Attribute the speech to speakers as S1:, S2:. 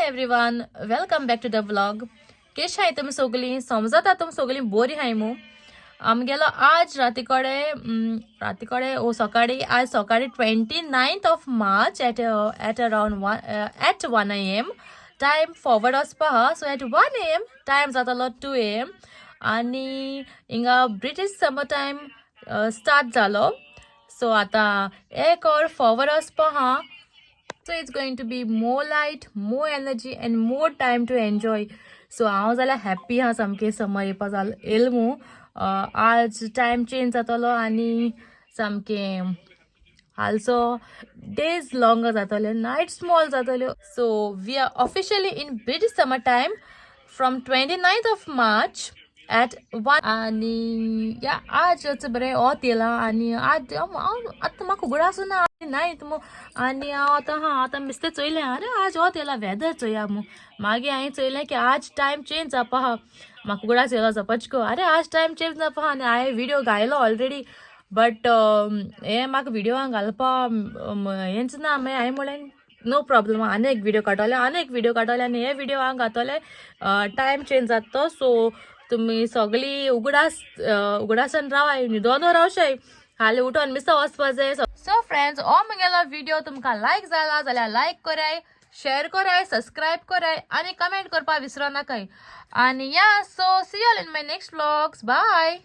S1: Everyone, welcome back to the vlog. केश hi तुम सगळीं? समजता तुम सगळीं बरी हाय मू. आमगेलो आज राती सकाळी आज सकाळी 29th of March at around 1 a.m. Time forward वचपा हा. So at 1 a.m. टाइम जातालो 2 a.m. आणि हिंगा ब्रिटीश समर टाइम स्टार्ट जालो. सो आता एक और फॉरवर्ड वचपा हा. So it's going to be more light, more energy and more time to enjoy. So हांव जाल्यार हॅप्पी हा सामकें समर येवपा येल मू. आज टायम चेंज जातलो आनी सामकें आल्सो डेज लॉंगर जातले, नायट स्मॉल जातल्यो. So we are officially in British summer time from 29th of March at 1 आणि या आज बरें वोत येयलां आनी आज आतां म्हाका उगड आसना नायट मू. आनी हांव आतां बेश्टें चोयलें अरे आज वोत येयलां वेदर चोया मू. मागीर हांवें चोयलें की आज टायम चेंज जावपा हा. म्हाका उगडास येयलो झपचको अरे आज टायम चेंज जावपा हा. आनी हांवें व्हिडिओ घायलो ऑलरेडी बट हें म्हाका व्हिडिओ घालपा हेंच ना. मागीर हांवें म्हणलें नो प्रॉब्लम, आनी एक व्हिडिओ काडटलें आनी हे व्हिडिओ हांव घातलें टायम चेंज जाता तो. सो तुमी सगळीं उगडासान रावाय, न्हिदोनो रावशाय, हालीं उठोन मिसा वचपा जाय. सो फ्रेंड्स, हो म्हगेलो व्हिडिओ तुमकां लायक जाला जाल्यार लायक कराय, शेअर कराय, सबस्क्राईब कराय आनी कमेंट करपा विसरो नाकाय. आनी या so see you all in my next vlogs. Bye.